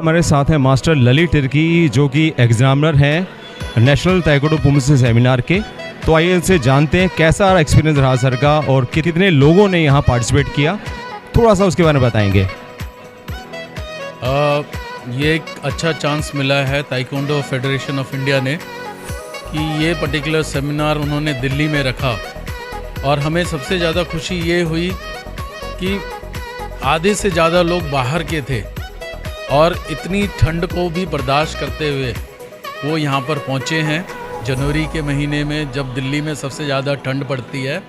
हमारे साथ हैं मास्टर ललित तिर्की, जो कि एग्जामिनर हैं नेशनल ताइक्वांडो पुमसे सेमिनार के। तो आइए इनसे जानते हैं कैसा एक्सपीरियंस रहा सर का और कितने लोगों ने यहाँ पार्टिसिपेट किया, थोड़ा सा उसके बारे में बताएंगे। ये एक अच्छा चांस मिला है ताइक्वांडो फेडरेशन ऑफ इंडिया ने कि ये पर्टिकुलर सेमिनार उन्होंने दिल्ली में रखा, और हमें सबसे ज़्यादा खुशी ये हुई कि आधे से ज़्यादा लोग बाहर के थे और इतनी ठंड को भी बर्दाश्त करते हुए वो यहाँ पर पहुँचे हैं जनवरी के महीने में, जब दिल्ली में सबसे ज़्यादा ठंड पड़ती है।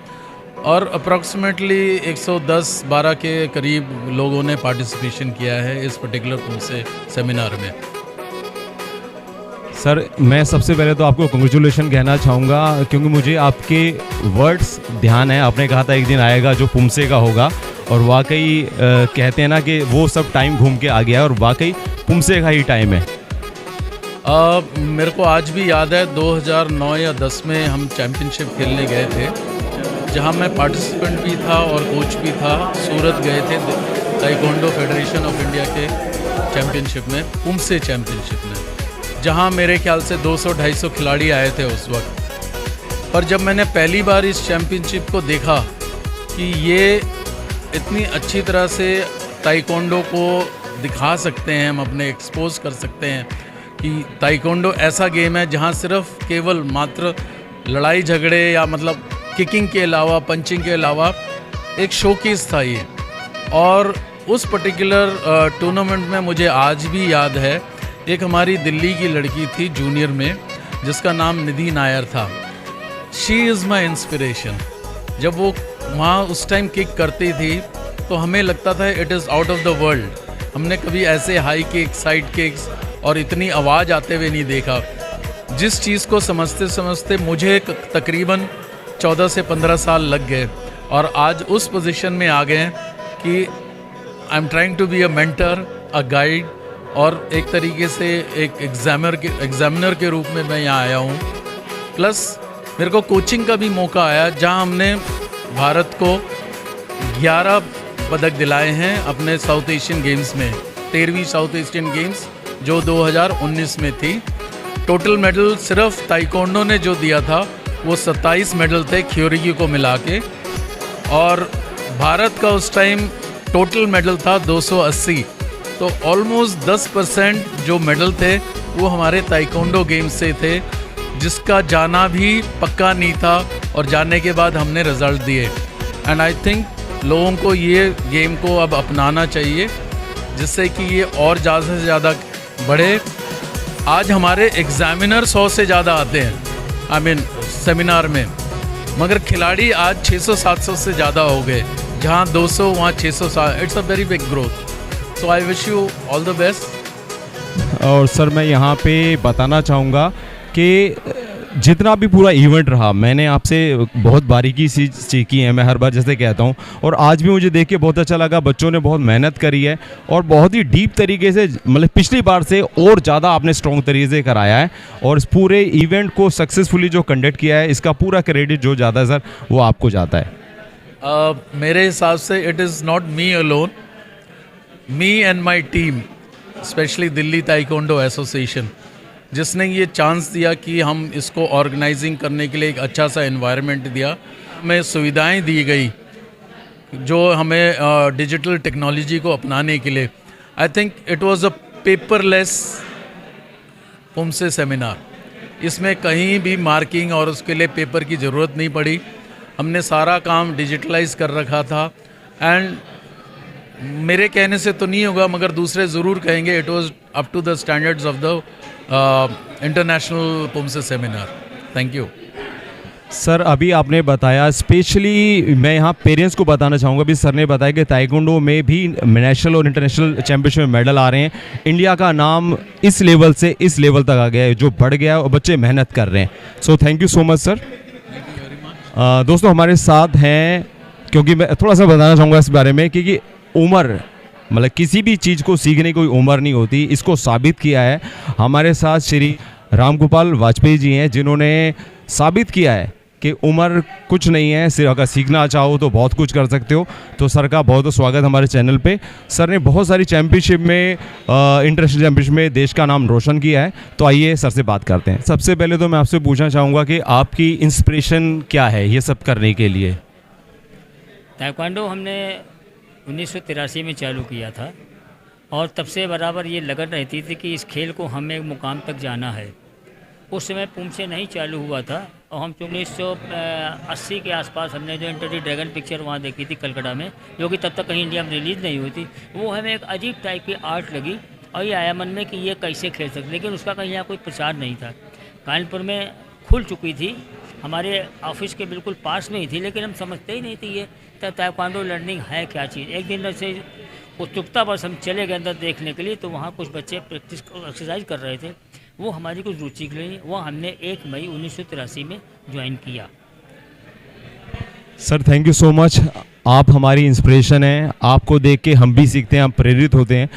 और अप्रॉक्सीमेटली 110-12 के करीब लोगों ने पार्टिसिपेशन किया है इस पर्टिकुलर पुमसे सेमिनार में। सर मैं सबसे पहले तो आपको कंग्रेचुलेशन कहना चाहूँगा, क्योंकि मुझे आपके वर्ड्स ध्यान है। आपने कहा था एक दिन आएगा जो पुमसे का होगा, और वाकई कहते हैं ना कि वो सब टाइम घूम के आ गया है, और वाकई पुमसे का ही टाइम है। मेरे को आज भी याद है 2009 या 10 में हम चैम्पियनशिप खेलने गए थे, जहां मैं पार्टिसिपेंट भी था और कोच भी था। सूरत गए थे ताइक्वांडो फेडरेशन ऑफ इंडिया के चैम्पियनशिप में, पुमसे चैम्पियनशिप में, जहां मेरे ख्याल से 200-250 खिलाड़ी आए थे उस वक्त। पर जब मैंने पहली बार इस चैम्पियनशिप को देखा कि ये इतनी अच्छी तरह से ताइक्वांडो को दिखा सकते हैं, हम अपने एक्सपोज कर सकते हैं कि ताइक्वांडो ऐसा गेम है जहां सिर्फ केवल मात्र लड़ाई झगड़े या मतलब किकिंग के अलावा, पंचिंग के अलावा एक शोकेस था ये। और उस पर्टिकुलर टूर्नामेंट में मुझे आज भी याद है, एक हमारी दिल्ली की लड़की थी जूनियर में, जिसका नाम निधि नायर था। She is my inspiration. जब वो वहाँ उस टाइम किक करती थी तो हमें लगता था it is out of the world. हमने कभी ऐसे हाई किक्स, साइड किक्स और इतनी आवाज़ आते हुए नहीं देखा। जिस चीज़ को समझते समझते मुझे तकरीबन 14 से 15 साल लग गए, और आज उस पोजीशन में आ गए कि I am trying to be a mentor, a guide, और एक तरीके से एक एग्जामिनर के रूप में मैं यहाँ आया हूँ। प्लस मेरे को कोचिंग का भी मौका आया, जहाँ हमने भारत को 11 पदक दिलाए हैं अपने साउथ एशियन गेम्स में। 13वीं साउथ एशियन गेम्स जो 2019 में थी। टोटल मेडल सिर्फ ताइक्वांडो ने जो दिया था वो 27 मेडल थे क्योरिगी को मिला के, और भारत का उस टाइम टोटल मेडल था 280। तो ऑलमोस्ट 10% जो मेडल थे वो हमारे ताइक्वांडो गेम्स से थे, जिसका जाना भी पक्का नहीं था, और जाने के बाद हमने रिजल्ट दिए। एंड आई थिंक लोगों को ये गेम को अब अपनाना चाहिए, जिससे कि ये और ज़्यादा से ज़्यादा बढ़े। आज हमारे एग्जामिनर 100 से ज़्यादा आते हैं सेमिनार में, मगर खिलाड़ी आज 600-700 से ज़्यादा हो गए। जहाँ 200 वहाँ 600। It's a very big growth. So I wish you all the best. और सर मैं यहाँ पे बताना चाहूँगा कि जितना भी पूरा इवेंट रहा, मैंने आपसे बहुत बारीकी सी सीखी है, मैं हर बार जैसे कहता हूँ, और आज भी मुझे देख के बहुत अच्छा लगा। बच्चों ने बहुत मेहनत करी है और बहुत ही डीप तरीके से, मतलब पिछली बार से और ज़्यादा आपने स्ट्रॉन्ग तरीके से कराया है, और इस पूरे इवेंट को सक्सेसफुली जो कंडक्ट किया है, इसका पूरा क्रेडिट जो जाता है सर वो आपको जाता है। मेरे हिसाब से it is not me alone, me and my team, specially Delhi taekwondo association, जिसने ये चांस दिया कि हम इसको ऑर्गेनाइजिंग करने के लिए एक अच्छा सा एनवायरनमेंट दिया, हमें सुविधाएं दी गई जो हमें डिजिटल टेक्नोलॉजी को अपनाने के लिए। I think it was a paperless poomsae seminar. इसमें कहीं भी मार्किंग और उसके लिए पेपर की ज़रूरत नहीं पड़ी। हमने सारा काम डिजिटलाइज कर रखा था। एंड मेरे कहने से तो नहीं होगा, मगर दूसरे ज़रूर कहेंगे it was up to the standards of the international poomsae seminar. Thank you sir. अभी आपने बताया, स्पेशली मैं यहाँ पेरेंट्स को बताना चाहूँगा, भी सर ने बताया कि ताइक्वांडो में भी नेशनल और इंटरनेशनल चैंपियनशिप में मेडल आ रहे हैं। इंडिया का नाम इस लेवल से इस लेवल तक आ गया है, जो बढ़ गया है, और बच्चे मेहनत कर रहे हैं। So thank you so much sir. दोस्तों हमारे साथ हैं, क्योंकि मैं थोड़ा सा बताना चाहूँगा इस बारे में, क्योंकि उम्र, मतलब किसी भी चीज़ को सीखने की कोई उम्र नहीं होती, इसको साबित किया है। हमारे साथ श्री राम गोपाल वाजपेयी जी हैं, जिन्होंने साबित किया है कि उम्र कुछ नहीं है, सिर्फ अगर सीखना चाहो तो बहुत कुछ कर सकते हो। तो सर का बहुत बहुत स्वागत हमारे चैनल पे। सर ने बहुत सारी चैम्पियनशिप में, इंटरनेशनल चैम्पियनशिप में देश का नाम रोशन किया है। तो आइए सर से बात करते हैं। सबसे पहले तो मैं आपसे पूछना चाहूँगा कि आपकी इंस्पिरेशन क्या है ये सब करने के लिए? ताइक्वांडो हमने 1983 में चालू किया था और तब से बराबर ये लगन रहती थी कि इस खेल को हमें एक मुकाम तक जाना है। उस समय पुमसे नहीं चालू हुआ था और हम 1980 के आसपास हमने जो इंटर द ड्रैगन पिक्चर वहाँ देखी थी कलकत्ता में, जो कि तब तक कहीं इंडिया में रिलीज़ नहीं हुई थी। वो हमें एक अजीब टाइप की आर्ट लगी और ये आया मन में कि ये कैसे खेल सकते, लेकिन उसका कहीं यहाँ कोई प्रचार नहीं था। कानपुर में खुल चुकी थी, हमारे ऑफिस के बिल्कुल पास में ही थी, लेकिन हम समझते ही नहीं थे ये ताइक्वांडो लर्निंग है क्या चीज़। एक दिन ऐसे उत्सुकता बस हम चले गए अंदर देखने के लिए, तो वहाँ कुछ बच्चे प्रैक्टिस एक्सरसाइज कर रहे थे, वो हमारी कुछ रुचि के लिए वो हमने 1 मई 1983 में ज्वाइन किया। Sir thank you so much, आप हमारी इंस्पिरेशन हैं। आपको देख के हम भी सीखते हैं, हम प्रेरित होते हैं।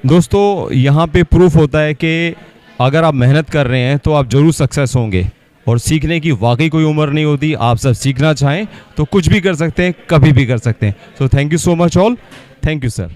दोस्तों यहाँ पे प्रूफ होता है कि अगर आप मेहनत कर रहे हैं तो आप ज़रूर सक्सेस होंगे, और सीखने की वाकई कोई उम्र नहीं होती। आप सब सीखना चाहें तो कुछ भी कर सकते हैं, कभी भी कर सकते हैं। So thank you so much all, thank you sir.